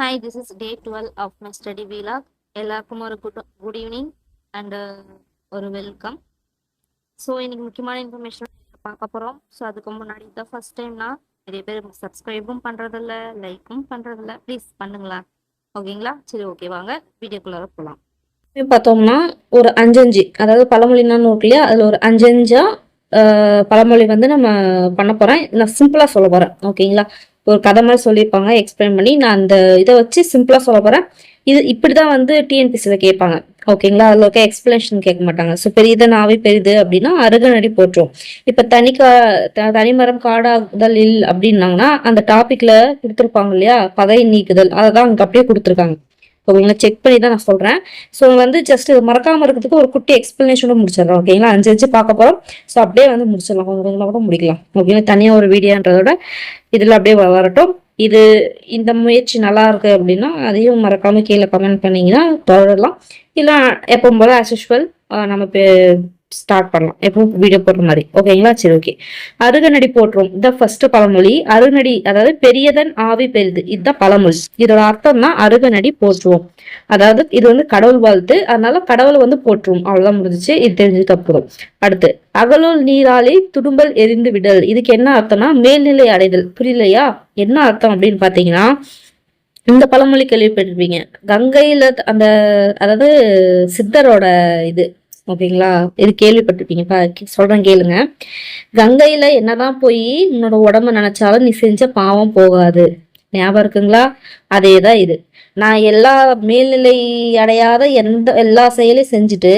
Hi, this is day 12 of my study vlog. எல்லாருக்கும் ஒரு good evening and ஒரு welcome. So இன்னைக்கு முக்கியமான இன்ஃபர்மேஷன் பார்க்க போகிறோம். ஸோ அதுக்கு முன்னாடி தான் ஃபர்ஸ்ட் டைம்னா நிறைய பேர் சப்ஸ்கிரைபும் பண்ணுறதில்ல, லைக்கும் பண்ணுறதில்ல. ப்ளீஸ் பண்ணுங்களா, ஓகேங்களா? சரி, ஓகே, வாங்க வீடியோக்குள்ளார போகலாம். பார்த்தோம்னா ஒரு அஞ்சு, அதாவது பழமொழினா நோட் இல்லையா, அதில் ஒரு அஞ்சா பழமொழி வந்து நம்ம பண்ண போகிறேன். நான் சிம்பிளாக சொல்ல போகிறேன், ஓகேங்களா? ஒரு கதை மாதிரி சொல்லியிருப்பாங்க, எக்ஸ்பிளைன் பண்ணி நான் அந்த இதை வச்சு சிம்பிளாக சொல்ல போகிறேன். இது இப்படிதான் வந்து டிஎன்பிசியில் கேட்பாங்க, ஓகேங்களா? அதில் இருக்க எக்ஸ்பிளனேஷன் கேட்க மாட்டாங்க. ஸோ பெரியது நாவே பெரிது அப்படின்னா அருகநடி போற்றோம். இப்போ தனிமரம் காடாகுதல் அப்படின்னாங்கன்னா அந்த டாபிக்ல கொடுத்துருப்பாங்க இல்லையா, பகை நீக்குதல், அதை தான் அங்கே அப்படியே கொடுத்துருக்காங்க, ஓகேங்களா? செக் பண்ணி தான் நான் சொல்றேன். ஸோ வந்து ஜஸ்ட் மறக்காம இருக்கிறதுக்கு ஒரு குட்டி எக்ஸ்பிளனேஷனோட முடிச்சிடலாம், ஓகேங்களா? அஞ்சு பார்க்க போறோம். ஸோ அப்படியே வந்து முடிச்சிடலாம், கொஞ்சம் கூட முடிக்கலாம், ஓகேங்களா? தனியாக ஒரு வீடியோன்றதோட இதில் அப்படியே வரட்டும். இது இந்த முயற்சி நல்லா இருக்கு அப்படின்னா அதையும் மறக்காம கீழே கமெண்ட் பண்ணீங்கன்னா தொடரலாம். இல்லை எப்பவும் போல ஆஸ் யூஷுவல் நம்ம ஸ்டார்ட் பண்ணலாம், எப்பவும் வீடியோ போடுற மாதிரி, ஓகேங்களா? சரி, ஓகே. அருகநடி போற்றுவோம், இதான் ஃபர்ஸ்ட் பழமொழி. அருகநடி அதாவது பெரியதன் ஆவி பெரிது, இதுதான் பழமொழி. இதோட அர்த்தம் தான் அருகநடி போற்றுவோம். அதாவது இது வந்து கடவுள் வாழ்த்து, அதனால கடவுளை வந்து போற்றுவோம், அவ்வளவுதான் முடிஞ்சிச்சு. இது தெரிஞ்சுக்க அப்புறம் அடுத்து அகலுள் நீராலே துடும்பல் எரிந்து விடல். இதுக்கு என்ன அர்த்தம்னா மேல்நிலை அடைதல். புரியலையா? என்ன அர்த்தம் அப்படின்னு பாத்தீங்கன்னா, இந்த பழமொழி கேள்விப்பட்டிருப்பீங்க. கங்கையில அந்த அதாவது சித்தரோட இது, ஓகேங்களா? இது கேள்விப்பட்டிருப்பீங்க, சொல்றேன் கேளுங்க. கங்கையில என்னதான் போய் உன்னோட உடம்ப நினைச்சாலும் நீ செஞ்ச பாவம் போகாது, ஞாபகம் இருக்குங்களா? அதேதான் இது. நான் எல்லா மேல்நிலை அடையாத எல்லா செயலையும் செஞ்சுட்டு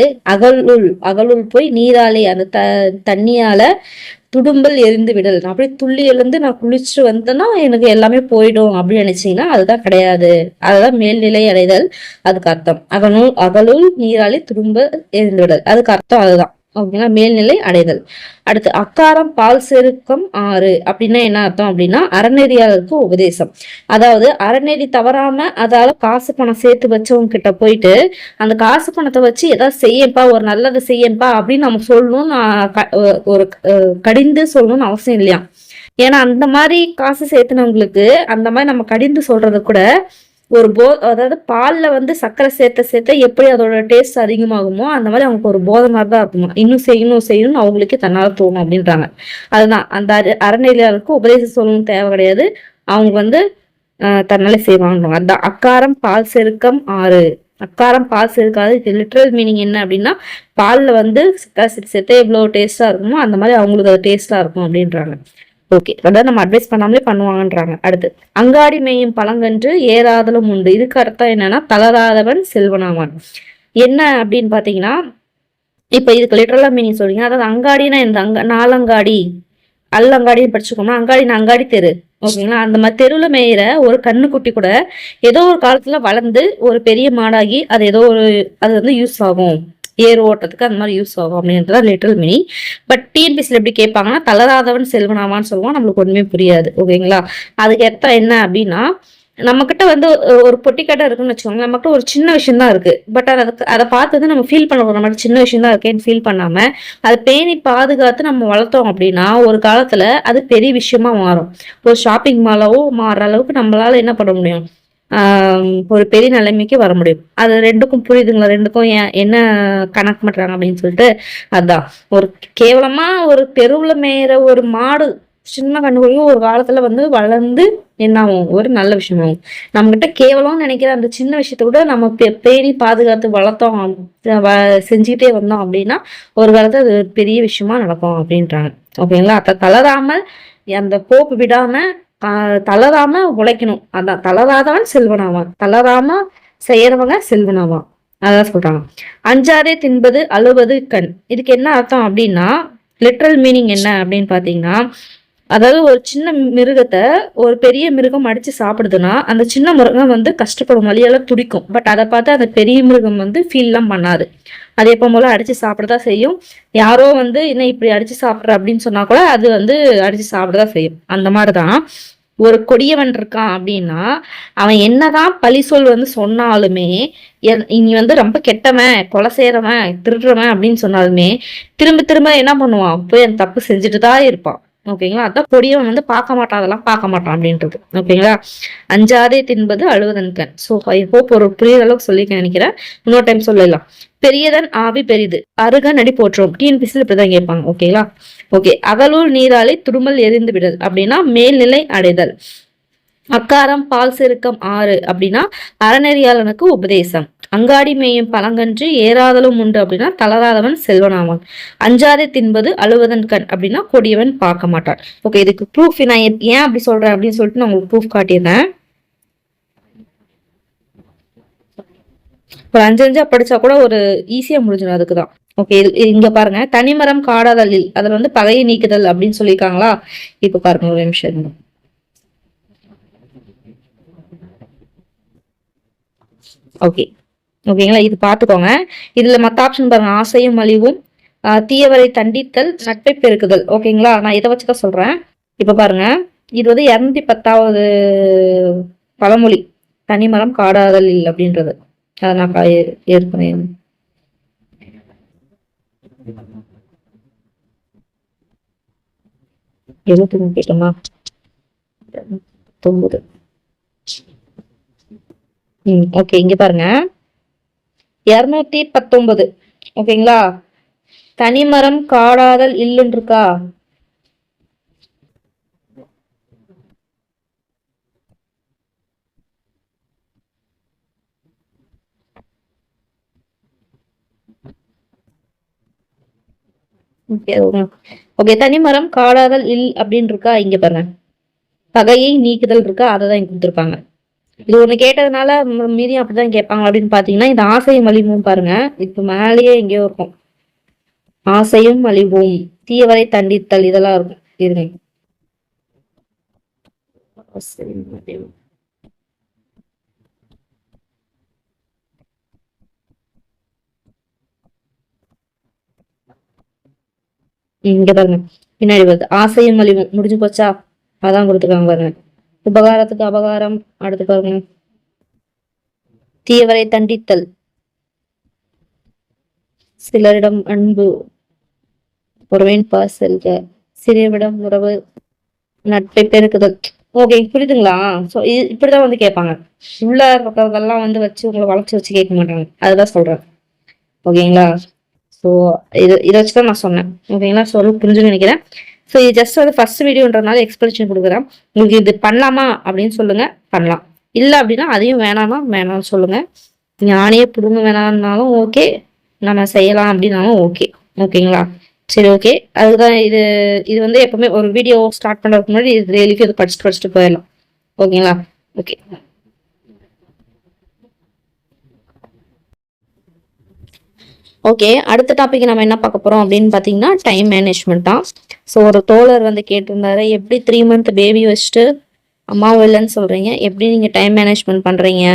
அகலுள் போய் நீராலே அந்த தண்ணியால துடும்பல் எரிந்து விடல், நான் அப்படியே துள்ளி எழுந்து நான் குளிச்சுட்டு வந்தேன்னா எனக்கு எல்லாமே போயிடும் அப்படின்னு நினைச்சீங்கன்னா அதுதான் கிடையாது. அதுதான் மேல்நிலை அடைதல். அதுக்கு அர்த்தம் அகலுள் நீராலே துடும்பல் எரிந்து விடல், அதுக்கு அர்த்தம் அதுதான், ஓகேங்களா? மேல்நிலை அடைதல். அடுத்து அக்காரம் பால் செருக்கம் 6 அப்படின்னா என்ன அர்த்தம் அப்படின்னா அறநெறியாளருக்கு உபதேசம். அதாவது அறநெறி தவறாம அதால காசு பணம் சேர்த்து வச்சவங்க கிட்ட போயிட்டு அந்த காசு பணத்தை வச்சு ஏதாவது செய்யப்பா, ஒரு நல்லது செய்யப்பா அப்படின்னு நம்ம சொல்லணும், ஒரு கடிந்து சொல்லணும்னு அவசியம் இல்லையா? ஏன்னா அந்த மாதிரி காசு சேர்த்துனவங்களுக்கு அந்த மாதிரி நம்ம கடிந்து சொல்றது கூட ஒரு அதாவது பால்ல வந்து சர்க்கரை சேர்த்த எப்படி அதோட டேஸ்ட் அதிகமாகுமோ அந்த மாதிரி அவங்களுக்கு ஒரு போதை மாதிரி தான் இருக்குமா, இன்னும் செய்யணும்னு அவங்களுக்கே தன்னால தோணும் அப்படின்றாங்க. அதுதான் அந்த அறநிலையாளருக்கு உபதேசம் சொல்லணும் தேவை கிடையாது, அவங்க வந்து தன்னாலே செய்வாங்க. அதான் அக்காரம் பால் செருக்கம் 6. அக்காரம் பால் செருக்காது. லிட்ரல் மீனிங் என்ன அப்படின்னா பால்ல வந்து சேர்த்த எவ்வளவு டேஸ்டா இருக்குமோ அந்த மாதிரி அவங்களுக்கு அது டேஸ்டா இருக்கும் அப்படின்றாங்க. ஓகே, அதாவது நம்ம அட்வைஸ் பண்ணாமலே பண்ணுவாங்கன்றாங்க. அடுத்து அங்காடி மேயும் பழங்கன்று ஏறாதலும் உண்டு. இதுக்கு அர்த்தம் என்னன்னா தளராதவன் செல்வனாவான். என்ன அப்படின்னு பாத்தீங்கன்னா, இப்ப இதுக்கு லிட்டரலா மீனிங் சொல்றீங்க. அதாவது அங்காடினா இந்த நாலங்காடி அல்லங்காடின்னு படிச்சுக்கோமா, அங்காடினா அங்காடி தெரு, ஓகேங்களா? அந்த மாதிரி தெருவுல மேயிற ஒரு கண்ணுக்குட்டி கூட ஏதோ ஒரு காலத்துல வளர்ந்து ஒரு பெரிய மாடாகி அது ஏதோ ஒரு அது வந்து யூஸ் ஆகும், ஏர் ஓட்டத்துக்கு அந்த மாதிரி யூஸ் ஆகும் அப்படின்றத லிட்டில் மினி. பட் டிஎன்பிசியில் எப்படி கேட்பாங்கன்னா தளராதவன் செல்வனாவான்னு சொல்லுவோம், நம்மளுக்கு ஒண்ணுமே புரியாது, ஓகேங்களா? அதுக்கு அர்த்தம் என்ன அப்படின்னா நம்ம கிட்ட வந்து ஒரு பொட்டி கடை இருக்குன்னு வச்சுக்கோங்க, நம்ம கிட்ட ஒரு சின்ன விஷயம் தான் இருக்கு, பட் அதை பார்த்து நம்ம ஃபீல் பண்ண போறோம், நம்ம சின்ன விஷயம் தான் இருக்கேன்னு ஃபீல் பண்ணாம அதை பேணி பாதுகாத்து நம்ம வளர்த்தோம் அப்படின்னா ஒரு காலத்துல அது பெரிய விஷயமா மாறும். ஒரு ஷாப்பிங் மாலாவோ மாறுற அளவுக்கு நம்மளால என்ன பண்ண முடியும், ஒரு பெரிய நிலைமைக்கு வர முடியும். அது ரெண்டுக்கும் புரியுதுங்களா? ரெண்டுக்கும் என்ன கணக்கு பண்றாங்க அப்படின்னு சொல்லிட்டு. அதான் ஒரு கேவலமா ஒரு தெருவுல மேயிற ஒரு மாடு சின்ன கண்ணுக்குள்ளையும் ஒரு காலத்துல வந்து வளர்ந்து என்ன ஆகும், ஒரு நல்ல விஷயமாகும். நம்ம கிட்ட கேவலம்னு நினைக்கிற அந்த சின்ன விஷயத்த கூட நம்ம பேணி பாதுகாத்து வளர்த்தோம், செஞ்சுக்கிட்டே வந்தோம் அப்படின்னா ஒரு காலத்துல அது பெரிய விஷயமா நடக்கும் அப்படின்றாங்க, ஓகேங்களா? அத தளராமல் அந்த போப்பு விடாம தளராம உழைக்கணும். அதான் தளராதவன் செல்வனாவான், தளராம செய்யறவங்க செல்வனாவான், அதான் சொல்றாங்க. அஞ்சாதே தின்பது அழுவது கண். இதுக்கு என்ன அர்த்தம் அப்படின்னா லிட்ரல் மீனிங் என்ன அப்படின்னு பாத்தீங்கன்னா, அதாவது ஒரு சின்ன மிருகத்தை ஒரு பெரிய மிருகம் அடிச்சு சாப்பிடுதுன்னா அந்த சின்ன மிருகம் வந்து கஷ்டப்படும், வழியால துடிக்கும். பட் அதை பார்த்து அந்த பெரிய மிருகம் வந்து ஃபீல் எல்லாம் பண்ணாது, அது எப்போ போல அடிச்சு சாப்பிடதான் செய்யும். யாரோ வந்து என்ன இப்படி அடிச்சு சாப்பிட்ற அப்படின்னு சொன்னா கூட அது வந்து அடிச்சு சாப்பிடதான் செய்யும். அந்த மாதிரிதான் ஒரு கொடியவன் இருக்கான் அப்படின்னா அவன் என்னதான் பழி சொல் வந்து சொன்னாலுமே, இனி வந்து ரொம்ப கெட்டவன், கொலை செய்யறவன், திருடுறவன் அப்படின்னு சொன்னாலுமே திரும்ப திரும்ப என்ன பண்ணுவான், போய் அந்த தப்பு செஞ்சுட்டு தான் இருப்பான். ஓகேங்களா. அதான் கொடியவன் வந்து பார்க்க மாட்டான், அதெல்லாம் பார்க்க மாட்டான் அப்படின்றது. ஓகேங்களா. அஞ்சாதே தின்பது அழுவதன் கண். ஸோ ஐ ஹோப் ஒரு புரியுற அளவுக்கு சொல்லிக்க நினைக்கிறேன். இன்னொரு டைம் சொல்லலாம். பெரியதன் ஆவி பெரிது அருக நடி போற்றோம். டிஎன்பிசியில் இப்படிதான் கேட்பாங்க. ஓகேங்களா. ஓகே. அகலூர் நீராலை துடுமல் எரிந்து விடல் அப்படின்னா மேல்நிலை அடைதல். அக்காரம் பால் செருக்கம் 6 அப்படின்னா அறநெறியாளனுக்கு உபதேசம். அங்காடி மேயும் பழங்கன்று ஏறாதலும் உண்டு அப்படின்னா தளராதவன் செல்வனாவான். அஞ்சாதே தின்பது அழுவதன் கண் அப்படின்னா கொடியவன் பார்க்க மாட்டான். ஓகே, இதுக்கு ப்ரூஃப் நான் ஏன் அப்படி சொல்றேன் அப்படின்னு சொல்லிட்டு நான் உங்களுக்கு ப்ரூஃப் காட்டியிருந்தேன். ஒரு 5 படிச்சா கூட ஒரு ஈஸியா முடிஞ்சிடும். அதுக்குதான். ஓகே, இங்க பாருங்க, தனிமரம் காடாதலில் அதுல வந்து பகையை நீக்குதல் அப்படின்னு சொல்லியிருக்காங்களா. இப்ப பாருங்க ஒரு நிமிஷம். ஓகே, ஓகேங்களா. இது பாத்துக்கோங்க. இதுல மத்த ஆப்ஷன் பாருங்க, ஆசையும் அழிவும், தீயவரை தண்டித்தல், நட்பை பெருக்குதல். ஓகேங்களா. நான் இதை வச்சுதான் சொல்றேன். இப்ப பாருங்க, இது வந்து 210வது பழமொழி, தனிமரம் காடாதல் அப்படின்றது. அதை நான் ஏற்கனவே 73 கேட்டோமா 9. ஓகே, இங்க பாருங்க 219. ஓகேங்களா. தனிமரம் காடாதல் இல்லுன்னு இருக்கா. ஓகே, தனிமரம் காடாதல் இல் அப்படின்னு இருக்கா. இங்க பாருங்க, பகையை நீக்குதல் இருக்கா. அதை தான் கொடுத்துருப்பாங்க. இது ஒண்ணு கேட்டதுனால மீதியும் அப்படிதான் கேட்பாங்க அப்படின்னு பாத்தீங்கன்னா, இந்த ஆசையும் அழிவும் பாருங்க, இப்ப மேலேயே எங்கேயோ இருக்கும். ஆசையும் அழிவும், தீயவரை தண்டித்தல், இதெல்லாம் இருக்கும். இருங்க, இங்க பாருங்க, பின்னாடி வருது ஆசையும் அழிவும். முடிஞ்சு போச்சா. அதான் கொடுத்துருக்காங்க பாருங்க. உபகாரத்துக்கு அபகாரம். அடுத்து பாருங்க, தீயவரை தண்டித்தல், சிலரிடம் அன்பு, ஒருவன் செல்க, சிறியவிடம் உறவு, நட்பை பெருக்குதல். ஓகே, புரியுதுங்களா. ஸோ இப்படிதான் வந்து கேட்பாங்க. உள்ள இருக்கிறதெல்லாம் வந்து வச்சு உங்களை வளர்ச்சி வச்சு கேட்க மாட்டாங்க. அதுதான் சொல்றேன். ஓகேங்களா. ஸோ இதை வச்சுதான் நான் சொன்னேன். ஓகேங்களா. ஸோ புரிஞ்சுன்னு நினைக்கிறேன். ஸோ இது ஜஸ்ட் வந்து ஃபர்ஸ்ட் வீடியோன்றதுனால எக்ஸ்பிளேஷன் கொடுக்குறேன். உங்களுக்கு இது பண்ணலாமா அப்படின்னு சொல்லுங்க, பண்ணலாம். இல்லை அப்படின்னா அதையும் வேணாமா வேணாம்னு சொல்லுங்க. ஞானியே புடுங்க வேணாம்னாலும் ஓகே, நம்ம செய்யலாம் அப்படின்னாலும் ஓகே. ஓகேங்களா. சரி, ஓகே. அதுதான் இது இது வந்து எப்பவுமே ஒரு வீடியோ ஸ்டார்ட் பண்றதுக்கு முன்னாடி இது டெய்லிக்கு இது படிச்சுட்டு போயிடலாம். ஓகேங்களா. ஓகே. ஓகே, அடுத்த டாபிக் நம்ம என்ன பார்க்க போறோம் அப்படின்னு பாத்தீங்கன்னா டைம் மேனேஜ்மெண்ட் தான். ஸோ ஒரு தோழர் வந்து கேட்டிருந்தாரு, எப்படி 3 month பேபி வச்சுட்டு அம்மாவும் இல்லைன்னு சொல்றீங்க, எப்படி நீங்க டைம் மேனேஜ்மெண்ட் பண்றீங்க,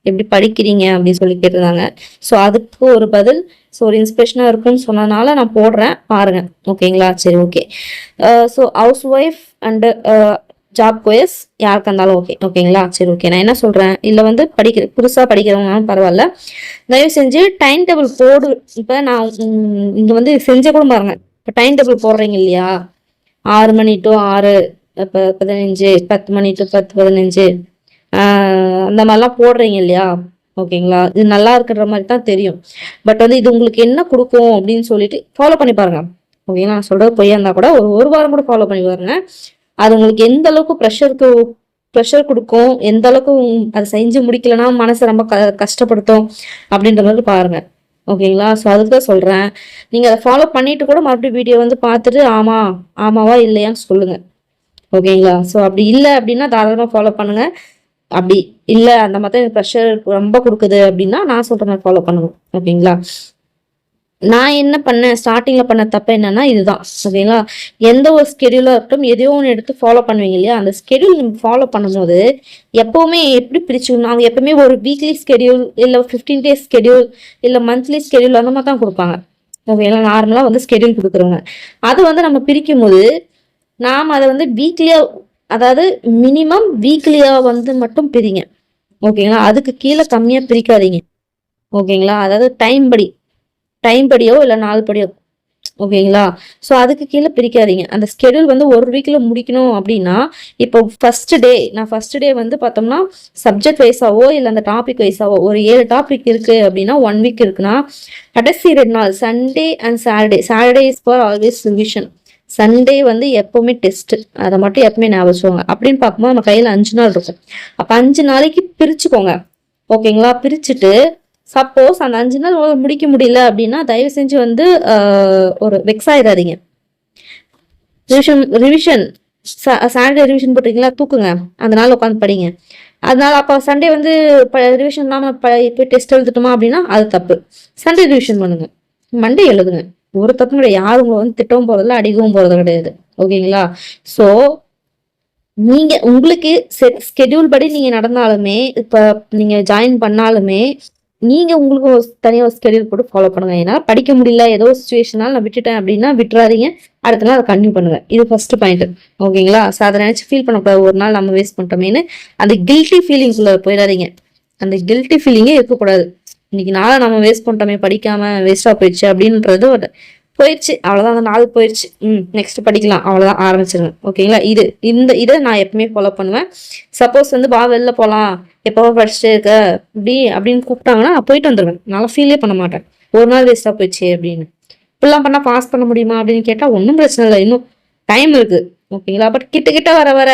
எப்படி படிக்கிறீங்க அப்படின்னு சொல்லி கேட்டிருந்தாங்க. ஸோ அதுக்கு ஒரு பதில். ஸோ ஒரு இன்ஸ்பிரேஷனா இருக்கும்னு சொன்னனால நான் போடுறேன், பாருங்க. ஓகேங்களா. சரி, okay. So housewife and job goes யாருக்கு இருந்தாலும் ஓகே. ஓகேங்களா. சரி, ஓகே. நான் என்ன சொல்றேன், இல்ல வந்து புதுசா படிக்கிறவங்கனாலும் பரவாயில்ல, தயவு செஞ்சு டைம் டேபிள் போடு. இப்ப நான் இங்க வந்து செஞ்ச கூட பாருங்க. இப்ப டைம் டேபிள் போடுறீங்க இல்லையா, 6 மணி டு 6, 15, 10 மணி டு 10, 15, அந்த மாதிரிலாம் போடுறீங்க இல்லையா. ஓகேங்களா. இது நல்லா இருக்கிற மாதிரி தான் தெரியும். பட் வந்து இது உங்களுக்கு என்ன கொடுக்கும் அப்படின்னு சொல்லிட்டு ஃபாலோ பண்ணி பாருங்க. ஓகேங்களா. நான் சொல்றது பொய்யா இருந்தா கூட ஒரு வாரம் கூட ஃபாலோ பண்ணி பாருங்க. அது உங்களுக்கு எந்த அளவுக்கு ப்ரெஷர் கொடுக்கும், எந்த அளவுக்கு அதை செஞ்சு முடிக்கலன்னா மனசை ரொம்ப கஷ்டப்படுத்தும் அப்படின்ற மாதிரி பாருங்க. ஓகேங்களா. ஸோ அதுக்கு தான் சொல்றேன். நீங்க அதை ஃபாலோ பண்ணிட்டு கூட மறுபடியும் வீடியோ வந்து பார்த்துட்டு ஆமாவா இல்லையான்னு சொல்லுங்க. ஓகேங்களா. ஸோ அப்படி இல்லை அப்படின்னா தாராளமாக ஃபாலோ பண்ணுங்க. அப்படி இல்லை அந்த மாதிரி ப்ரெஷர் ரொம்ப கொடுக்குது அப்படின்னா நான் சொல்ற மாதிரி ஃபாலோ பண்ணுங்க. ஓகேங்களா. நான் என்ன பண்ணேன், ஸ்டார்டிங்ல பண்ண தப்பு என்னன்னா இதுதான். ஓகேங்களா. எந்த ஒரு ஸ்கெடியூலா இருக்கட்டும், எதையோ ஒன்று எடுத்து ஃபாலோ பண்ணுவீங்க இல்லையா, அந்த ஸ்கெடியூல் நீங்க ஃபாலோ பண்ணும்போது எப்பவுமே எப்படி பிரிச்சுக்கணும், அவங்க எப்பவுமே ஒரு வீக்லி ஸ்கெடியூல் இல்லை 15 days ஸ்கெடியூல் இல்லை மந்த்லி ஸ்கெடியூல் அந்த மாதிரி தான் கொடுப்பாங்க. ஓகேங்களா. நார்மலா வந்து ஸ்கெடியூல் கொடுக்குறவங்க அது வந்து நம்ம பிரிக்கும் போது நாம் அதை வந்து வீக்லியா, அதாவது மினிமம் வீக்லியா வந்து மட்டும் பிரிங்க. ஓகேங்களா. அதுக்கு கீழே கம்மியா பிரிக்காதீங்க. ஓகேங்களா. அதாவது டைம் படியோ இல்லை நாள் படியோ ஓகேங்களா? ஸோ அதுக்கு கீழே பிரிக்காதீங்க. அந்த ஸ்கெடியூல் வந்து ஒரு வீக்ல முடிக்கணும் அப்படின்னா, இப்போ ஃபர்ஸ்ட் டே வந்து பார்த்தோம்னா, சப்ஜெக்ட் வைஸாவோ இல்ல அந்த டாபிக் வைஸாவோ ஒரு 7 டாபிக் இருக்கு அப்படின்னா 1 வீக் இருக்குன்னா, கடைசி 2 நாள் Sunday and Saturday. Saturday is for always revision. Sunday வந்து எப்பவுமே டெஸ்ட். அதை மட்டும் எப்பவுமே ஞாபகம் வச்சுக்கோங்க. அப்படின்னு பார்க்கும்போது நம்ம கையில 5 நாள் இருக்கும். அப்ப 5 நாளைக்கு பிரிச்சுக்கோங்க. ஓகேங்களா? பிரிச்சுட்டு சப்போஸ் அந்த 5 நாள் முடிக்க முடியல அப்படின்னா தயவு செஞ்சு வந்து ஒரு வெக்ஸ் ஆயிடாதீங்க. ரிவிஷன் சாட்டர்டே ரிவிஷன் போட்டிருக்கீங்களா, தூக்குங்க. அந்த நாள் உட்காந்து படிங்க. அதனால அப்போ சண்டே வந்து ரிவிஷன் இல்லாமல் இப்போ டெஸ்ட் எழுதுட்டுமா அப்படின்னா அது தப்பு. சண்டே ரிவிஷன் பண்ணுங்க, மண்டே எழுதுங்க. ஒரு தப்பு கிடையாது. யாரும் உங்களை வந்து திட்டவும் போறதில்ல, அடிக்கவும் போறது கிடையாது. ஓகேங்களா? ஸோ நீங்க உங்களுக்கு ஸ்கெடியூல் படி நீங்க நடந்தாலுமே, இப்ப நீங்க ஜாயின் பண்ணாலுமே நீங்க உங்களுக்கு ஒரு தனியாக ஒரு ஸ்கெடியூல் போட்டு ஃபாலோ பண்ணுங்க. ஏன்னா படிக்க முடியல, ஏதோ சுச்சுவேஷனால நான் விட்டுட்டேன் அப்படின்னா விட்டுறாதீங்க. அடுத்த நாள் அதை கண்டினியூ பண்ணுங்க. இது ஃபர்ஸ்ட் பாயிண்ட். ஓகேங்களா? ஸோ அதை நினைச்சு ஃபீல் பண்ணக்கூடாது, ஒரு நாள் நம்ம வேஸ்ட் பண்ணிட்டோமேனு. அந்த கில்ட்டி ஃபீலிங்ஸ்ல போயிடாதீங்க. அந்த கில்ட்டி ஃபீலிங்கே இருக்கக்கூடாது. இன்னைக்கு நாளை நம்ம வேஸ்ட் பண்ணிட்டோமே, படிக்காம வேஸ்டா போயிடுச்சு அப்படின்றது போயிடுச்சு, அவ்வளவுதான். அந்த நாள் போயிடுச்சு, நெக்ஸ்ட் படிக்கலாம், அவ்வளவுதான், ஆரம்பிச்சிருங்க. ஓகேங்களா? இதை நான் எப்பவுமே ஃபாலோ பண்ணுவேன். சப்போஸ் வந்து வெளில போகலாம், எப்போ படிச்சுட்டே இருக்க அப்படின்னு கூப்பிட்டாங்கன்னா நான் போயிட்டு வந்துடுவேன். நல்லா ஃபீலே பண்ண மாட்டேன், ஒரு நாள் வேஸ்டா போயிடுச்சு அப்படின்னு. இப்படிலாம் பண்ணா பாஸ் பண்ண முடியுமா அப்படின்னு கேட்டா ஒன்றும் பிரச்சனை இல்லை, இன்னும் டைம் இருக்கு. ஓகேங்களா? பட் கிட்ட வர வர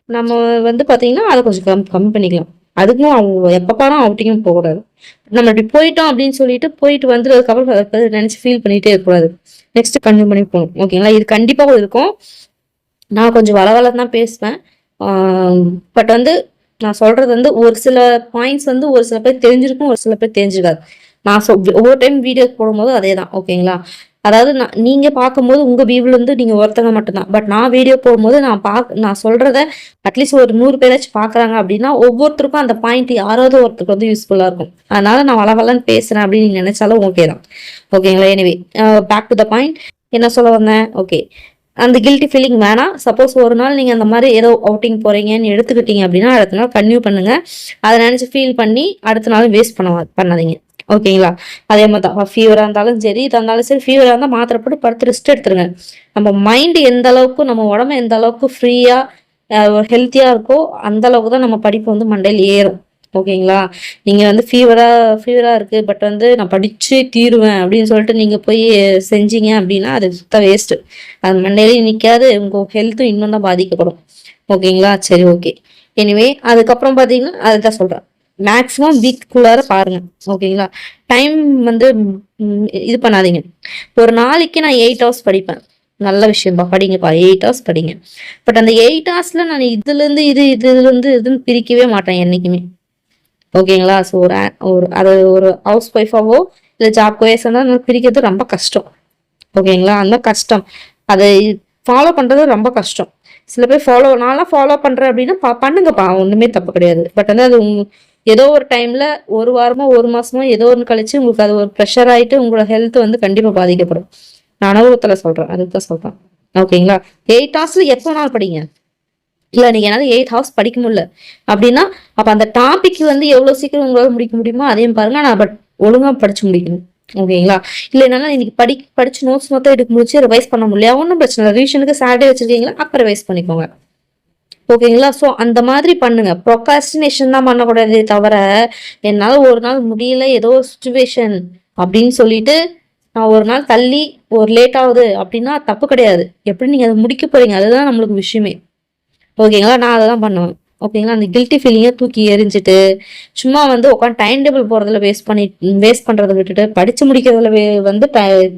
நம்ம வந்து பாத்தீங்கன்னா அதை கொஞ்சம் கம்மி பண்ணிக்கலாம். அதுக்கும் அவங்க எப்ப பாரும் அவுட்டிங்கும் போகக்கூடாது. நம்ம இப்படி போயிட்டோம் அப்படின்னு சொல்லிட்டு போயிட்டு வந்துடுறதுக்கப்புறம் நினைச்சு ஃபீல் பண்ணிட்டே இருக்கக்கூடாது. நெக்ஸ்ட் கன்டினியூ பண்ணி போகணும். ஓகேங்களா? இது கண்டிப்பா இருக்கும். நான் கொஞ்சம் வளவளன்னு தான் பேசுவேன். பட் வந்து நான் சொல்றது வந்து ஒரு சில பாயிண்ட்ஸ் வந்து ஒரு சில பேர் தெரிஞ்சிருக்கும், ஒரு சில பேர் தெரிஞ்சிருக்காது. நான் ஒவ்வொரு டைம் வீடியோ போடும்போது அதே தான். ஓகேங்களா? அதாவது நீங்க பார்க்கும்போது உங்க வியூல இருந்து நீங்க ஒருத்தங்க மட்டும்தான். பட் நான் வீடியோ போகும்போது நான் சொல்றத அட்லீஸ்ட் ஒரு 100 பேராச்சும் பாக்குறாங்க அப்படின்னா ஒவ்வொருத்தருக்கும் அந்த பாயிண்ட் யாராவது ஒருத்தருக்கு வந்து யூஸ்ஃபுல்லா இருக்கும். அதனால நான் வளவலன்னு பேசுறேன் அப்படின்னு நீங்க நினைச்சாலும் ஓகே தான். ஓகேங்களா? Anyway back to the point. என்ன சொல்ல வந்தேன்? ஓகே, அந்த கில்ட்டி ஃபீலிங் வேணாம். சப்போஸ் ஒரு நாள் நீங்க அந்த மாதிரி ஏதோ அவுட்டிங் போறீங்கன்னு எடுத்துக்கிட்டீங்க அப்படின்னா அடுத்த நாள் கன்டினியூ பண்ணுங்க. அதை நினைச்சு ஃபீல் பண்ணி அடுத்த நாள் வேஸ்ட் பண்ணாதீங்க. ஓகேங்களா? அதே மாதிரி தான் ஃபீவரா இருந்தாலும் சரி, இதாக இருந்தாலும் சரி, ஃபீவரா இருந்தால் மாத்திரை போட்டு படுத்து ரெஸ்ட் எடுத்துருங்க. நம்ம மைண்டு எந்த அளவுக்கு, நம்ம உடம்பு எந்த அளவுக்கு ஃப்ரீயா ஹெல்த்தியா இருக்கோ அந்த அளவுக்கு தான் நம்ம படிப்பு வந்து மண்டையில் ஏறும். ஓகேங்களா? நீங்க வந்து ஃபீவரா இருக்கு, பட் வந்து நான் படிச்சு தீருவேன் அப்படின்னு சொல்லிட்டு நீங்க போய் செஞ்சீங்க அப்படின்னா அது சுத்த வேஸ்ட். அது மண்டையிலேயே நிக்காது, உங்க ஹெல்த்தும் இன்னும் தான் பாதிக்கப்படும். ஓகேங்களா? சரி, ஓகே. எனிவே அதுக்கப்புறம் பாத்தீங்கன்னா அதுதான் சொல்றேன், மேக்ஸிமம் வீக்குள்ளார பாருங்க. ஓகேங்களா? டைம் வந்து இது பண்ணாதீங்க. ஒரு நாளைக்கு நான் 8 hours படிப்பேன், நல்ல விஷயம் படிங்கப்பா, 8 hours படிங்க. பட் அந்த 8 hoursல நான் இதுல இருந்து இதுன்னு பிரிக்கவே மாட்டேன் என்னைக்குமே. ஓகேங்களா? ஸோ அது ஒரு ஹவுஸ் ஒய்ஃபாவோ இல்லை ஜாப் கோயஸா பிரிக்கிறது ரொம்ப கஷ்டம். ஓகேங்களா? அந்த கஷ்டம் அதை ஃபாலோ பண்றது ரொம்ப கஷ்டம். சில பேர் நான்லாம் ஃபாலோ பண்றேன் அப்படின்னா பண்ணுங்கப்பா, ஒண்ணுமே தப்பு கிடையாது. பட் வந்து அது ஏதோ ஒரு டைம்ல ஒரு வாரமோ ஒரு மாசமோ ஏதோ ஒன்று கழிச்சு உங்களுக்கு அது ஒரு ப்ரெஷர் ஆயிட்டு உங்களோட ஹெல்த் வந்து கண்டிப்பா பாதிக்கப்படும். நான் அனுபவத்துல சொல்றேன், அதுதான் சொல்றேன். ஓகேங்களா? 8 hours எப்போ நாள் படிங்க. இல்ல நீங்க என்னால 8 hours படிக்க முடியல அப்படின்னா அப்ப அந்த டாபிக் வந்து எவ்வளவு சீக்கிரம் உங்களால முடிக்க முடியுமோ அதையும் பாருங்க. நான் பட் ஒழுங்கா படிச்சு முடிக்கணும். ஓகேங்களா? இல்ல என்னால இன்னைக்கு படிச்சு நோட்ஸ் மொத்தம் எடுக்க முடிச்சு ரிவைஸ் பண்ண முடியல, ஒன்றும் பிரச்சனை இல்லை. ரிவிஷனுக்கு சாட்டர்டே வச்சிருக்கீங்களா, அப்ப ரிவைஸ் பண்ணிக்கோங்க. ஓகேங்களா? ஸோ அந்த மாதிரி பண்ணுங்க. ப்ரொகாஸ்டினேஷன் தான் பண்ணக்கூடாதே தவிர என்னால ஒரு நாள் முடியல, ஏதோ சுச்சுவேஷன் அப்படின்னு சொல்லிட்டு நான் ஒரு நாள் தள்ளி ஒரு லேட் ஆகுது அப்படின்னா தப்பு கிடையாது. எப்படி நீங்க அதை முடிக்க போறீங்க, அதுதான் நம்மளுக்கு விஷயமே. ஓகேங்களா? நான் அதை தான் பண்ணுவேன். ஓகேங்களா? அந்த கில்ட்டி ஃபீலிங்கை தூக்கி எரிஞ்சிட்டு சும்மா வந்து உட்காந்து டைம் டேபிள் போறதுல வேஸ்ட் பண்றதை விட்டுட்டு படிச்சு முடிக்கிறதுல வந்து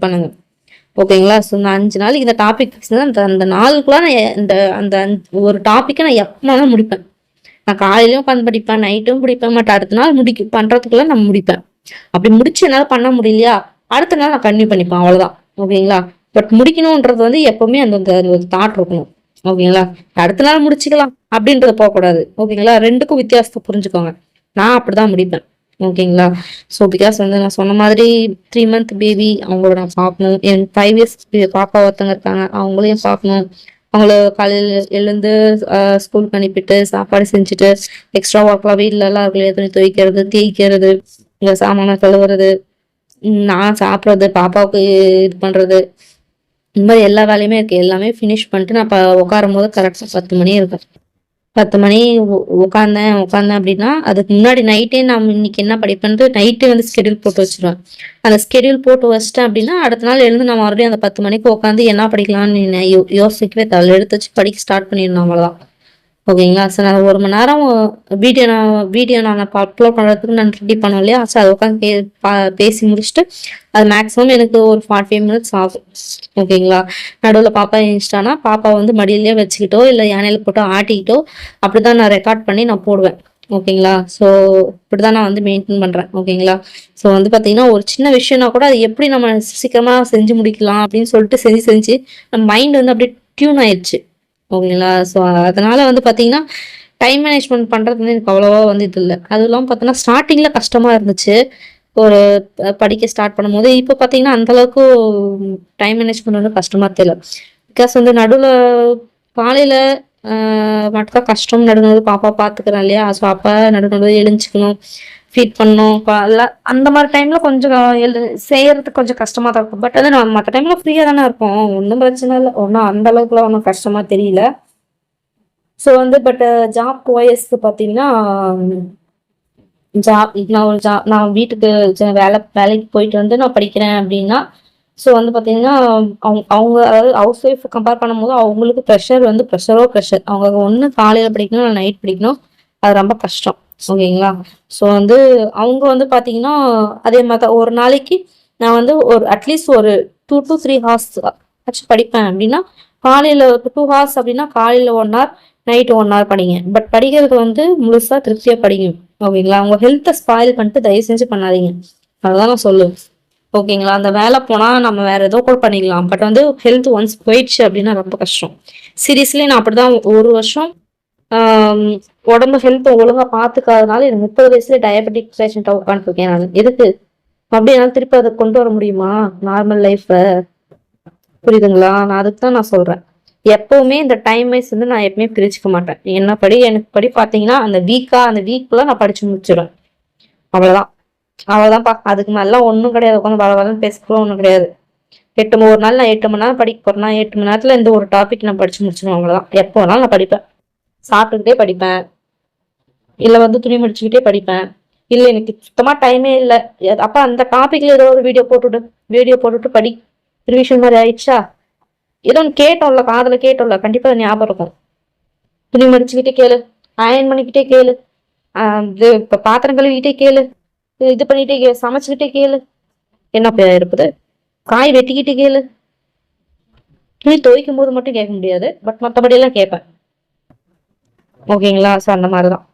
பண்ணுங்க. ஓகேங்களா? ஸோ இந்த 5 நாளைக்கு இந்த டாபிக் அந்த நாளுக்குள்ள நான் அந்த ஒரு டாப்பிக்கை நான் எப்பனாலும் முடிப்பேன். நான் காலையிலும் உட்காந்து படிப்பேன், நைட்டும் படிப்பேன். பட் அடுத்த நாள் பண்றதுக்குள்ள நான் முடிப்பேன். அப்படி முடிச்சு என்னால பண்ண முடியலையா அடுத்த நாள் நான் கன்டினியூ பண்ணிப்பேன், அவ்வளவுதான். ஓகேங்களா? பட் முடிக்கணும்ன்றது வந்து எப்பவுமே அந்த ஒரு தாட் இருக்கணும். ஓகேங்களா? அடுத்த நாள் முடிச்சுக்கலாம் அப்படின்றத போகக்கூடாது. ஓகேங்களா? ரெண்டுக்கும் வித்தியாசத்தை புரிஞ்சுக்கோங்க. நான் அப்படிதான் முடிப்பேன். ஓகேங்களா? ஸோ பிகாஸ் வந்து நான் சொன்ன மாதிரி 3 month பேபி, அவங்களோட நான் பார்க்கணும். எனக்கு 5 years பாப்பா ஒருத்தங்க இருக்காங்க, அவங்களையும் பார்க்கணும். அவங்கள காலையில எழுந்து ஸ்கூலுக்கு அனுப்பிட்டு சாப்பாடு செஞ்சுட்டு எக்ஸ்ட்ரா ஒர்க்லாம் வீட்டுல எல்லாம் இருக்கு, துணி துவைக்கிறது, தேய்க்கிறது, இந்த சாமான கழுவுறது, நான் சாப்பிட்றது, பாப்பாவுக்கு இது பண்றது, இந்த மாதிரி எல்லா வேலையுமே இருக்கு. எல்லாமே ஃபினிஷ் பண்ணிட்டு நான் உட்காரும் போது கரெக்டாக 10 மணி இருக்கும். 10 மணி உட்காந்தேன் அப்படின்னா அதுக்கு முன்னாடி நைட்டே நான் இன்னைக்கு என்ன படிப்பேன்ட்டு நைட்டே வந்து ஸ்கெடியூல் போட்டு வச்சிருவேன். அந்த ஸ்கெடியூல் போட்டு வச்சிட்டேன் அப்படின்னா அடுத்த நாள் எழுந்து நான் மறுபடியும் அந்த 10 மணிக்கு உட்காந்து என்ன படிக்கலாம்னு யோசிக்கவே தேவை. எடுத்து வச்சு படிக்க ஸ்டார்ட் பண்ணிடணும், அவ்வளோதான். ஓகேங்களா? ஸோ நான் 1 மணி நேரம் வீடியோ நான் அப்லோட் பண்ணுறதுக்கு நான் ரெடி பண்ணோம் இல்லையா? ஸோ அதை உட்காந்து பேசி முடிச்சுட்டு அது மேக்ஸிமம் எனக்கு ஒரு 45 மினிட்ஸ் ஆகும். ஓகேங்களா? நடுவில் பாப்பா எழுந்துச்சிட்டானா பாப்பா வந்து மடியிலேயே வச்சுக்கிட்டோ இல்லை யானையில் போட்டோ ஆட்டிக்கிட்டோ அப்படிதான் நான் ரெக்கார்ட் பண்ணி நான் போடுவேன். ஓகேங்களா? ஸோ இப்படிதான் நான் வந்து மெயின்டைன் பண்ணுறேன். ஓகேங்களா? ஸோ வந்து பார்த்தீங்கன்னா ஒரு சின்ன விஷயம்னா கூட அது எப்படி நம்ம சீக்கிரமாக செஞ்சு முடிக்கலாம் அப்படின்னு சொல்லிட்டு செஞ்சு நம்ம மைண்ட் வந்து அப்படியே டியூன் ஆயிடுச்சு. ஓகேங்களா? ஸோ அதனால வந்து பார்த்தீங்கன்னா டைம் மேனேஜ்மெண்ட் பண்ணுறது வந்து எனக்கு அவ்வளோவா வந்து இது இல்லை. அதுவும் இல்லாமல் பார்த்தீங்கன்னா ஸ்டார்டிங்கில் கஷ்டமாக இருந்துச்சு ஒரு படிக்க ஸ்டார்ட் பண்ணும்போது. இப்போ பார்த்தீங்கன்னா அந்தளவுக்கு டைம் மேனேஜ்மெண்ட் வந்து கஷ்டமாக தெரியல. பிகாஸ் வந்து நடுவில் காலையில் மட்டும் தான் கஷ்டம். நடுநடுவு பாப்பா பார்த்துக்கிறேன் இல்லையா? ஸோ அப்போ நடுநடுவு எழுஞ்சிக்கணும், ஃபீட் பண்ணணும், அந்த மாதிரி டைமில் கொஞ்சம் செய்யறதுக்கு கொஞ்சம் கஷ்டமாக தான் இருக்கும். பட் வந்து நம்ம மற்ற டைமில் ஃப்ரீயாக தானே இருப்போம், ஒன்றும் பிரச்சனை இல்லை. ஒன்றும் அந்த அளவுக்குலாம் ஒன்றும் கஷ்டமாக தெரியல. ஸோ வந்து பட் ஜாப் ஓஎஸ்க்கு பார்த்தீங்கன்னா நான் வீட்டுக்கு வேலைக்கு போயிட்டு வந்து நான் படிக்கிறேன் அப்படின்னா ஸோ வந்து பார்த்தீங்கன்னா அவங்க அதாவது ஹவுஸ் ஒய்ஃப் கம்பேர் பண்ணும்போது அவங்களுக்கு ப்ரெஷர். அவங்க ஒன்று காலையில் படிக்கணும் இல்லை நைட் படிக்கணும், அது ரொம்ப கஷ்டம். ஓகேங்களா? ஸோ வந்து அவங்க வந்து பார்த்தீங்கன்னா அதே மாதிரி தான் ஒரு நாளைக்கு நான் வந்து ஒரு அட்லீஸ்ட் ஒரு 2 to 3 hours ஆச்சு படிப்பேன். அப்படின்னா காலையில் 2 hours அப்படின்னா காலையில் 1 hour, நைட்டு 1 hour படிங்க. பட் படிக்கிறது வந்து முழுசாக திருப்தியாக படிங்க. ஓகேங்களா? உங்கள் ஹெல்த்தை ஸ்பாயில் பண்ணிட்டு தயவு செஞ்சு பண்ணாதீங்க, அதுதான் நான் சொல்லுவேன். ஓகேங்களா? அந்த வேலை போனால் நம்ம வேற ஏதோ கூட பண்ணிக்கலாம். பட் வந்து ஹெல்த் ஒன்ஸ் போயிடுச்சு அப்படின்னா ரொம்ப கஷ்டம். சீரியஸ்லி நான் அப்படிதான் 1 வருஷம் உடம்பு ஹெல்த் ஒழுங்கா பார்த்துக்காதனால எனக்கு 30 வயசுல டயபெட்டிக் பேஷண்ட்டாக உட்காந்துருக்கேன். நான் எதுக்கு அப்படி என்னால் திருப்பி அதை கொண்டு வர முடியுமா நார்மல் லைஃப்ப? புரியுதுங்களா? நான் அதுக்கு தான் நான் சொல்றேன். எப்பவுமே இந்த டைம் வைஸ் வந்து நான் எப்பவுமே பிரிச்சுக்க மாட்டேன். என்ன எனக்கு படி பார்த்தீங்கன்னா அந்த வீக்குள்ள நான் படிச்சு முடிச்சிடுவேன். அவ்வளவுதான்ப்பா. அதுக்கு மேலாம் ஒன்றும் கிடையாது. உட்காந்து வளன்னு பேசிக்கலாம் ஒன்றும் கிடையாது. ஒரு நாள் நான் 8 மணி நேரம் படிக்க போறேன்னா 8 மணி நேரத்துல இந்த ஒரு டாபிக் நான் படிச்சு முடிச்சிடுவேன். அவ்வளவுதான். எப்போ வேணாலும் நான் படிப்பேன். சாப்பிட்டுக்கிட்டே படிப்பேன், இல்ல வந்து துணி முடிச்சுக்கிட்டே படிப்பேன், இல்ல எனக்கு சுத்தமா டைமே இல்லை அப்ப அந்த டாபிக்ல ஏதோ ஒரு வீடியோ போட்டுட்டு படி. ரிவிஷன் மாதிரி ஆயிடுச்சா, ஏதோ ஒன்று கேட்டோம்ல, காதுல கேட்டோம்ல, கண்டிப்பா ஞாபகம் இருக்கும். துணி மடிச்சுக்கிட்டே கேளு, அயன் பண்ணிக்கிட்டே கேளு, இது இப்ப பாத்திரம் கழுவிக்கிட்டே கேளு, இது பண்ணிட்டே சமைச்சுக்கிட்டே கேளு, என்ன இருப்பது, காய் வெட்டிக்கிட்டே கேளு. துணி துவைக்கும் போது மட்டும் கேட்க முடியாது, பட் மற்றபடி எல்லாம் கேட்பேன். ஓகேங்களா? ஸோ அந்த மாதிரிதான்.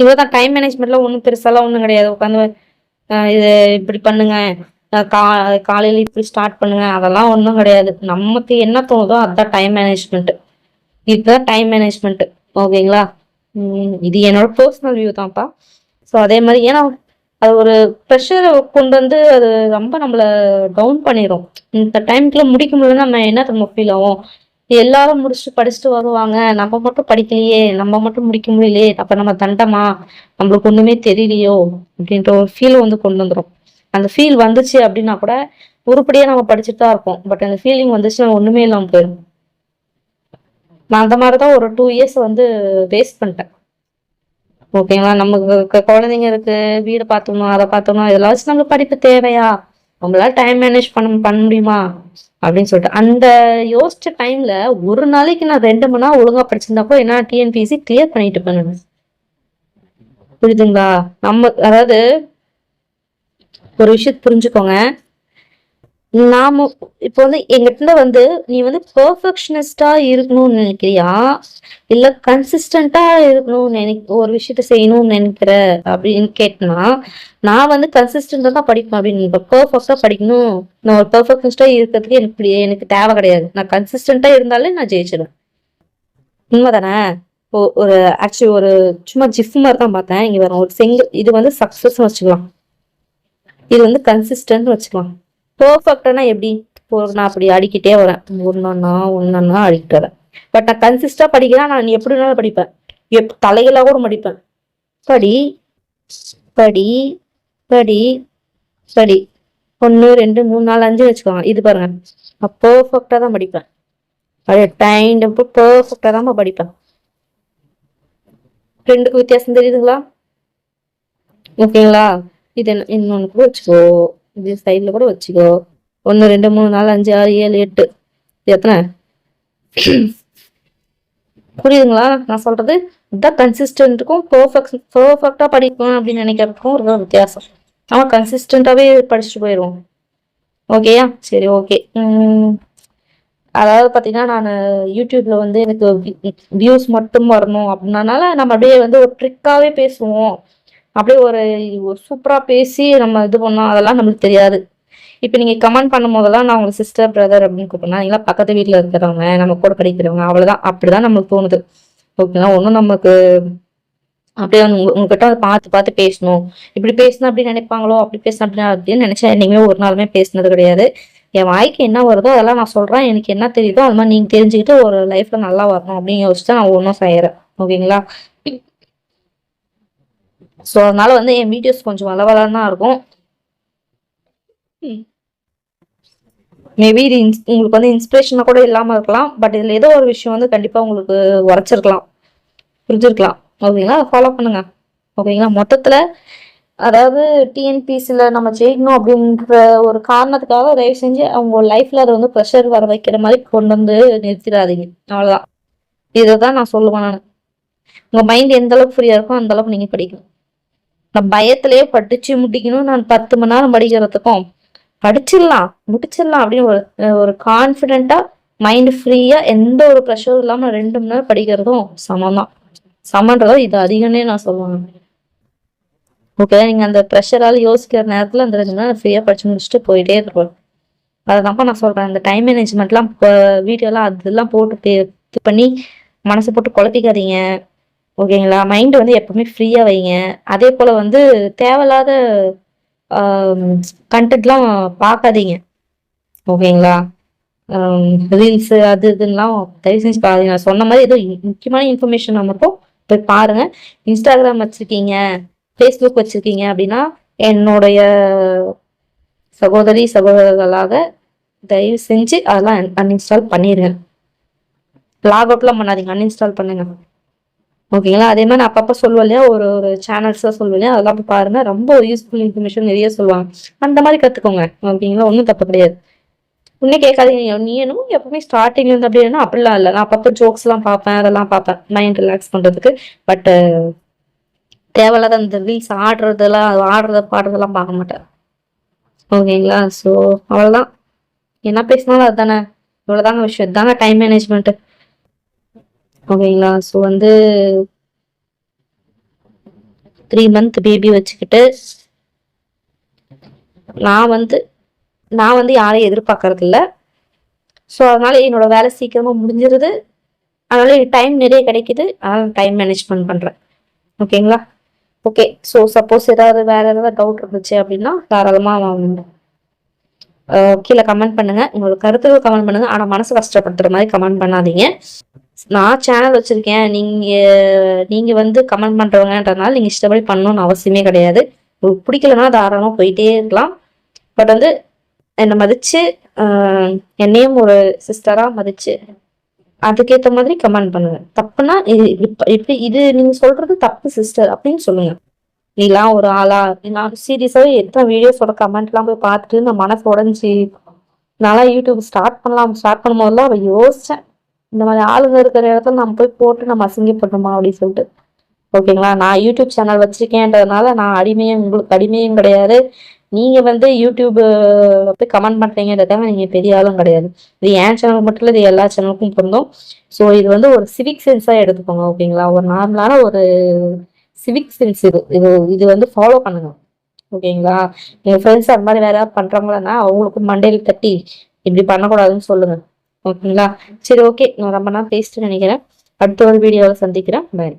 இதுதான் டைம் மேனேஜ்மெண்ட்ல ஒன்றும் பெருசாலாம் ஒன்றும் கிடையாது. உட்காந்து இது இப்படி பண்ணுங்க, காலையில இப்படி ஸ்டார்ட் பண்ணுங்க, அதெல்லாம் ஒன்றும் கிடையாது. நமக்கு என்ன தோணுதோ அதுதான் டைம் மேனேஜ்மெண்ட். இதுதான் டைம் மேனேஜ்மெண்ட். ஓகேங்களா? இது என்னோட பர்சனல் வியூ தான்ப்பா. ஸோ அதே மாதிரி ஏன்னா அது ஒரு ப்ரெஷரை கொண்டு வந்து அது ரொம்ப நம்மளை டவுன் பண்ணிடும். இந்த டைம்க்குள்ள முடிக்க முடியலன்னா நம்ம என்ன நம்ம ஃபீல் ஆகும், எல்லாரும் முடிச்சுட்டு படிச்சுட்டு வருவாங்க, நம்ம மட்டும் படிக்கலையே, நம்ம மட்டும் முடிக்க முடியலையே, அப்ப நம்ம தண்டமா, நம்மளுக்கு ஒண்ணுமே தெரியலையோ அப்படின்ற ஒரு ஃபீல் வந்து கொண்டு வந்துடும். அந்த ஃபீல் வந்துச்சு அப்படின்னா கூட உருப்படியா நம்ம படிச்சுட்டு தான் இருப்போம். பட் அந்த ஃபீலிங் வந்துச்சுன்னா ஒண்ணுமே இல்லாம போயிடும். நான் அந்த மாதிரிதான் ஒரு 2 years வந்து வேஸ்ட் பண்ணிட்டேன். ஓகேங்களா? நமக்கு குழந்தைங்க இருக்கு, வீடு பார்த்தோம்னா அதை பார்த்தோம்னா இதெல்லாம் வச்சு நம்மளுக்கு படிப்பு தேவையா, நம்மளால டைம் மேனேஜ் பண்ண முடியுமா அப்படின்னு சொல்லிட்டு அந்த யோசிச்ச டைம்ல ஒரு நாளைக்கு நான் 2 மணி நேரம் ஒழுங்கா படிச்சிருந்தப்போ என்ன டிஎன்பிஎஸ்சி கிளியர் பண்ணிட்டு பண்ணுவேன். புரியுதுங்களா? அதாவது ஒரு விஷயத்த புரிஞ்சுக்கோங்க. நாம இப்போ வந்து எங்கிட்ட வந்து நீ வந்து பெர்ஃபெக்ஷனிஸ்டா இருக்கணும்னு நினைக்கிறியா, இல்ல கன்சிஸ்டன்டா இருக்கணும்னு ஒரு விஷயத்த செய்யணும்னு நினைக்கிற அப்படின்னு கேட்டனா, நான் வந்து கன்சிஸ்டன்டா தான் படிப்பேன். அப்படின்னு பெர்ஃபெக்டா படிக்கணும், நான் ஒரு பெர்ஃபெக்ஷனிஸ்டா இருக்கிறதுக்கு எனக்கு தேவை கிடையாது. நான் கன்சிஸ்டன்டா இருந்தாலே நான் ஜெயிச்சிடுவேன். உண்மைதானே? ஒரு ஆக்சுவலி ஒரு சும்மா ஜிஃப் மாதிரி தான் பார்த்தேன். இங்க வரும் ஒரு இது வந்து சக்சஸ் வச்சுக்கலாம், இது வந்து கன்சிஸ்டன்ட் வச்சுக்கலாம். பெர்ஃபெக்டா எப்படி நான் அப்படி அடிக்கிட்டே வரேன், ஒன்னா அடிக்கிட்டு வரேன். பட் நான் கன்சிஸ்டா படிக்கிறேன், நான் எப்படி வேணாலும் படிப்பேன், தலைகளா கூட படிப்பேன். படி படி படி படி 1 2 3 4 5 வச்சுக்கோங்க. இது பாருங்க, நான் பெர்ஃபெக்டா தான் படிப்பேன். அப்படியே டைம் டெம்போ பெர்ஃபெக்டா தான் படிப்பேன். ரெண்டுக்கு வித்தியாசம் தெரியுதுங்களா? ஓகேங்களா? இது இன்னொன்னு கூட வச்சுக்கோ, இது சைட்ல கூட வச்சுக்கோ. 1 2 3 4 5 6 7 8 எத்தனை? புரியுதுங்களா நான் சொல்றது? இதுதான் கன்சிஸ்டன்ட்டுக்கும் பெர்ஃபெக்டா படிக்கணும் அப்படின்னு நினைக்கிறதுக்கும் ஒரு வித்தியாசம். நம்ம கன்சிஸ்டன்டாவே படிச்சுட்டு போயிடுவோம். ஓகேயா? சரி, ஓகே. அதாவது பார்த்தீங்கன்னா, நான் யூடியூப்ல வந்து எனக்கு வியூஸ் மட்டும் வரணும் அப்படின்னால நம்ம அப்படியே வந்து ஒரு ட்ரிக்காவே பேசுவோம். அப்படியே ஒரு சூப்பரா பேசி நம்ம இது பண்ணோம், அதெல்லாம் நம்மளுக்கு தெரியாது. இப்போ நீங்க கமெண்ட் பண்ணும் போதெல்லாம் நான் உங்க சிஸ்டர் பிரதர் அப்படின்னு கூப்பிடணும், நீங்களா பக்கத்து வீட்டில் இருக்கிறவங்க, நம்ம கூட படிக்கிறவங்க, அவ்வளோதான். அப்படிதான் நம்மளுக்கு தோணுது. ஓகேங்களா? ஒன்றும் நமக்கு அப்படியே உங்ககிட்ட பார்த்து பார்த்து பேசணும், இப்படி பேசணும் அப்படின்னு நினைப்பாங்களோ, அப்படி பேசணும் அப்படின்னு நினைச்சா என்னைக்குமே ஒரு நாளுமே பேசினது கிடையாது. என் வாய்க்கு என்ன வருதோ அதெல்லாம் நான் சொல்றேன். எனக்கு என்ன தெரியுதோ அது மாதிரி நீங்க தெரிஞ்சுக்கிட்டு ஒரு லைஃப்ல நல்லா வரணும் அப்படின்னு யோசிச்சுட்டு நான் ஒன்றும் செய்யறேன். ஓகேங்களா? ஸோ அதனால வந்து என் வீடியோஸ் கொஞ்சம் வளவலான்னு தான் இருக்கும். மேபி இது உங்களுக்கு வந்து இன்ஸ்பிரேஷனாக கூட இல்லாமல் இருக்கலாம். பட் இதில் ஏதோ ஒரு விஷயம் வந்து கண்டிப்பாக உங்களுக்கு உரைச்சிருக்கலாம், புரிஞ்சிருக்கலாம். ஓகேங்களா? ஃபாலோ பண்ணுங்க. ஓகேங்களா? மொத்தத்தில் அதாவது டிஎன்பிசியில் நம்ம ஜெயிக்கணும் அப்படின்ற ஒரு காரணத்துக்காக தயவு செஞ்சு அவங்க லைஃப்ல அதை வந்து ப்ரெஷர் வர வைக்கிற மாதிரி கொண்டு வந்து நிறுத்திடாதீங்க. அவ்வளோதான். இதை தான் நான் சொல்லுவேன். நான் உங்கள் மைண்ட் எந்த அளவுக்கு ஃப்ரீயாக இருக்கோ அந்த அளவுக்கு நீங்கள் படிக்கணும். நான் பயத்திலேயே படிச்சு முடிக்கணும், நான் 10 மணி நேரம் படிக்கிறதுக்கும் படிச்சிடலாம் முடிச்சிடலாம் அப்படின்னு ஒரு கான்ஃபிடென்ட்டா மைண்ட் ஃப்ரீயா எந்த ஒரு ப்ரெஷரும் இல்லாம 2 மணி நேரம் படிக்கிறதும் சமம் தான். சமன்றதோ இது அதிகம்னே நான் சொல்லுவேன். ஓகே, நீங்க அந்த ப்ரெஷரால யோசிக்கிற நேரத்துல அந்த 2 மணி நேரம் ஃப்ரீயா படிச்சு முடிச்சுட்டு போயிட்டே இருப்போம். அதைதான்ப்பா நான் சொல்றேன். இந்த டைம் மேனேஜ்மெண்ட்லாம் வீடியோலாம் அதெல்லாம் போட்டு இது பண்ணி மனசை போட்டு குழப்பிக்காதீங்க. ஓகேங்களா? மைண்ட் வந்து எப்பவுமே ஃப்ரீயா வைங்க. அதே போல வந்து தேவையில்லாத கண்டென்ட்லாம் பார்க்காதீங்க. ஓகேங்களா? ரீல்ஸ் அது இதுலாம் தயவு செஞ்சு பாருங்க. நான் சொன்ன மாதிரி ஏதோ முக்கியமான இன்ஃபர்மேஷன் மட்டும் போய் பாருங்க. இன்ஸ்டாகிராம் வச்சிருக்கீங்க, ஃபேஸ்புக் வச்சிருக்கீங்க அப்படின்னா என்னுடைய சகோதரி சகோதரர்களாக தயவு செஞ்சு அதெல்லாம் அன்இன்ஸ்டால் பண்ணிடுங்க. லாக் அவுட்லாம் பண்ணாதீங்க, அன்இன்ஸ்டால் பண்ணுங்க. ஓகேங்களா? அதே மாதிரி நான் அப்பப்போ சொல்லுவேன் இல்லையா, ஒரு ஒரு சேனல்ஸ்லாம் சொல்லுவேன் இல்லையா, அதெல்லாம் போய் பாருங்க. ரொம்ப யூஸ்ஃபுல் இன்ஃபர்மேஷன் நிறைய சொல்லுவாங்க. அந்த மாதிரி கற்றுக்கோங்க. ஓகேங்களா? ஒன்றும் தப்பு கிடையாது. இன்னும் கேட்காதீங்க, நீ என்னமோ எப்பவுமே ஸ்டார்டிங்ல இருந்து அப்படின்னா அப்படிலாம் இல்லை. நான் அப்பப்போ ஜோக்ஸ் எல்லாம் பார்ப்பேன், அதெல்லாம் பார்ப்பேன் மைண்ட் ரிலாக்ஸ் பண்றதுக்கு. பட் தேவையில்லாத அந்த ரீல்ஸ் ஆடுறத பாடுறதெல்லாம் பார்க்க மாட்டேன். ஓகேங்களா? ஸோ அவ்வளோதான். என்ன பேசினாலும் அதுதானே, இவ்வளோதாங்க விஷயம். இதுதாங்க டைம் மேனேஜ்மெண்ட். ஓகேங்களா? ஸோ வந்து 3 மந்த் பேபி வச்சுக்கிட்டு நான் வந்து யாரையும் எதிர்பார்க்கறது இல்லை. ஸோ அதனால என்னோட வேலை சீக்கிரமா முடிஞ்சிருது. அதனால எனக்கு டைம் நிறைய கிடைக்குது. அதனால டைம் மேனேஜ்மெண்ட் பண்றேன். ஓகேங்களா? ஓகே. ஸோ சப்போஸ் வேற ஏதாவது டவுட் இருந்துச்சு அப்படின்னா தாராளமா கீழே கமெண்ட் பண்ணுங்க. உங்களோட கருத்துக்கள் கமெண்ட் பண்ணுங்க. ஆனா மனசு கஷ்டப்படுத்துற மாதிரி கமெண்ட் பண்ணாதீங்க. நான் சேனல் வச்சிருக்கேன், நீங்க வந்து கமெண்ட் பண்றவங்கன்றதுனால நீங்க இஷ்டப்படி பண்ணணும்னு அவசியமே கிடையாது. உங்களுக்கு பிடிக்கலன்னா தாராளமா போயிட்டே இருக்கலாம். பட் வந்து என்னை மதிச்சு என்னையும் ஒரு சிஸ்டரா மதிச்சு அதுக்கேற்ற மாதிரி கமெண்ட் பண்ணுங்க. தப்புனா இப்படி இது நீங்க சொல்றது தப்பு சிஸ்டர் அப்படின்னு சொல்லுங்க. நீலாம் ஒரு ஆளா? நான் சீரியஸாவே எத்தனை வீடியோஸோட கமெண்ட் எல்லாம் போய் பார்த்துட்டு நான் மனசு உடஞ்சி நல்லா யூடியூப் ஸ்டார்ட் பண்ணும் போதெல்லாம் யோசிச்சேன், இந்த மாதிரி ஆளுங்க இருக்கிற இடத்துல நம்ம போய் போட்டு நம்ம அசிங்கப்படணுமா அப்படின்னு சொல்லிட்டு. ஓகேங்களா? நான் யூடியூப் சேனல் வச்சிருக்கேன்றதுனால நான் உங்களுக்கு அடிமையும் கிடையாது. நீங்க வந்து யூடியூப் போய் கமெண்ட் பண்றீங்கன்றதாங்க நீங்க பெரிய ஆளும் கிடையாது. இது என் சேனல் மட்டும் இல்லை, இது எல்லா சேனலுக்கும் பொருந்தும். ஸோ இது வந்து ஒரு சிவிக் சென்ஸா எடுத்துக்கோங்க. ஓகேங்களா? ஒரு நார்மலான ஒரு சிவிக் சென்ஸ் இது இது இது வந்து ஃபாலோ பண்ணுங்க. ஓகேங்களா? எங்க ஃப்ரெண்ட்ஸ் அந்த மாதிரி வேற யாராவது பண்றாங்களா அவங்களுக்கு மண்டையில தட்டி இப்படி பண்ணக்கூடாதுன்னு சொல்லுங்க. ஓகேங்களா? சரி, ஓகே. நான் ரொம்ப நேரம் பேசிட்டு நினைக்கிறேன். அடுத்த ஒரு வீடியோவில் சந்திக்கிறேன். பாய்.